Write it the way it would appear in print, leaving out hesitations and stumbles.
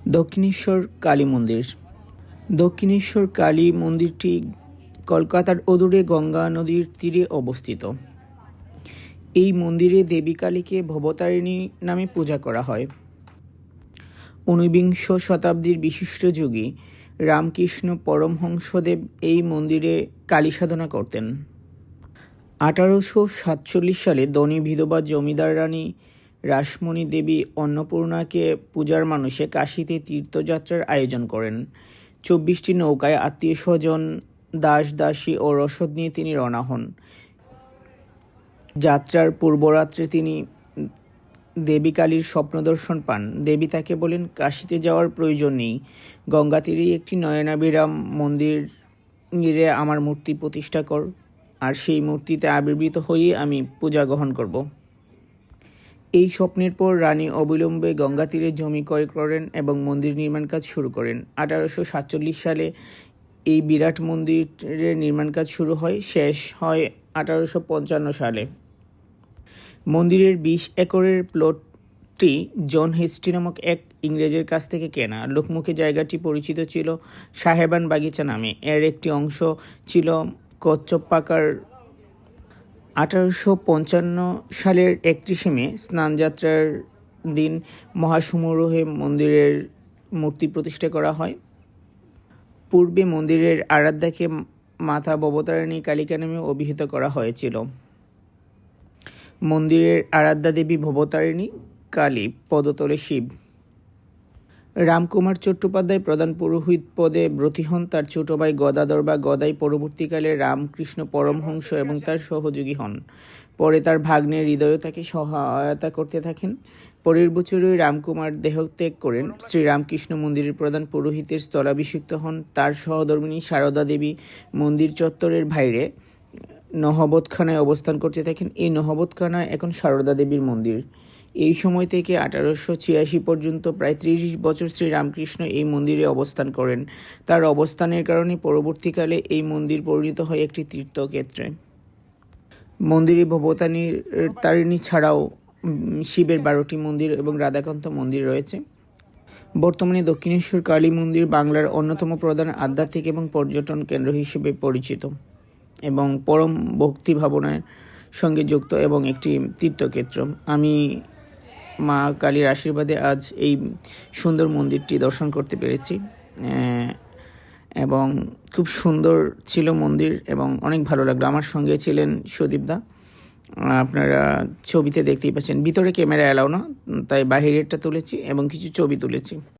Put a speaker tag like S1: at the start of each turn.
S1: দক্ষিণেশ্বর কালী মন্দির। দক্ষিণেশ্বর কালী মন্দিরটি কলকাতার অদূরে গঙ্গা নদীর তীরে অবস্থিত। এই মন্দিরে দেবী কালীকে ভবতারিণী নামে পূজা করা হয়। ঊনবিংশ শতাব্দীর বিশিষ্ট যোগী রামকৃষ্ণ পরমহংসদেব এই মন্দিরে কালী সাধনা করতেন। 1847 সালে ধনী বিধবা জমিদার রানী রাসমণি দেবী অন্নপূর্ণাকে পূজার মানুষে কাশীতে তীর্থযাত্রার আয়োজন করেন। 24টি নৌকায় আত্মীয় স্বজন, দাস দাসী ও রসদ নিয়ে তিনি রওনা হন। যাত্রার পূর্বরাত্রে তিনি দেবী কালীর স্বপ্ন দর্শন পান। দেবী তাকে বলেন, কাশীতে যাওয়ার প্রয়োজন নেই, গঙ্গা তীরেই একটি নয়নাভিরাম মন্দিরে আমার মূর্তি প্রতিষ্ঠা কর, আর সেই মূর্তিতে আবির্ভূত হয়ে আমি পূজা গ্রহণ করব। এই স্বপ্নের পর রানী অবিলম্বে গঙ্গা তীরে জমি ক্রয় করেন এবং মন্দির নির্মাণ কাজ শুরু করেন। 1847 সালে এই বিরাট মন্দিরের নির্মাণ কাজ শুরু হয়, শেষ হয় 1855 সালে। মন্দিরের 20 একরের প্লটটি জন হেস্টি নামক এক ইংরেজের কাছ থেকে কেনা। লোকমুখে জায়গাটি পরিচিত ছিল সাহেবান বাগিচা নামে। এর একটি অংশ ছিল কচ্ছপ পাকার। 1855 সালের 31 মে স্নানযাত্রার দিন মহাসমারোহে মন্দিরের মূর্তি প্রতিষ্ঠা করা হয়। পূর্বে মন্দিরের আরাধ্যাকে মাতা ভবতারিণী কালিকা নামে অভিহিত করা হয়েছিল। মন্দিরের আরাধ্যা দেবী ভবতারিণী কালী, পদতলে শিব। রামকুমার চট্টোপাধ্যায় প্রধান পুরোহিত পদে ব্রতী হন। তার ছোট ভাই গদাধর বা গদাই পরবর্তীকালে রামকৃষ্ণ পরমহংস এবং তার সহযোগী হন। পরে তার ভাগ্নে হৃদয় তাকে সহায়তা করতে থাকেন। পরের বছরই রামকুমার দেহত্যাগ করেন। শ্রীরামকৃষ্ণ মন্দিরের প্রধান পুরোহিতের স্থলাভিষিক্ত হন। তার সহধর্মিণী সারদা দেবী মন্দির চত্বরের বাইরে নহবতখানায় অবস্থান করতে থাকেন। এই নহবতখানা এখন সারদা দেবীর মন্দির। এই সময় থেকে 1886 পর্যন্ত প্রায় 30 বছর শ্রীরামকৃষ্ণ এই মন্দিরে অবস্থান করেন। তার অবস্থানের কারণে পরবর্তীকালে এই মন্দির পরিণত হয় একটি তীর্থক্ষেত্রে। মন্দিরে ভবতারিণী ছাড়াও শিবের 12টি মন্দির এবং রাধাকান্ত মন্দির রয়েছে। বর্তমানে দক্ষিণেশ্বর কালী মন্দির বাংলার অন্যতম প্রধান আধ্যাত্মিক এবং পর্যটন কেন্দ্র হিসেবে পরিচিত এবং পরম ভক্তি ভাবনার সঙ্গে যুক্ত এবং একটি তীর্থক্ষেত্র। আমি মা কালীর আশীর্বাদে আজ এই সুন্দর মন্দিরটি দর্শন করতে পেরেছি এবং খুব সুন্দর ছিল মন্দির এবং অনেক ভালো লাগলো। আমার সঙ্গে ছিলেন সুদীপদা, আপনারা ছবিতে দেখতেই পাচ্ছেন। ভিতরে ক্যামেরা এলাও না, তাই বাহিরেরটা তুলেছি এবং কিছু ছবি তুলেছি।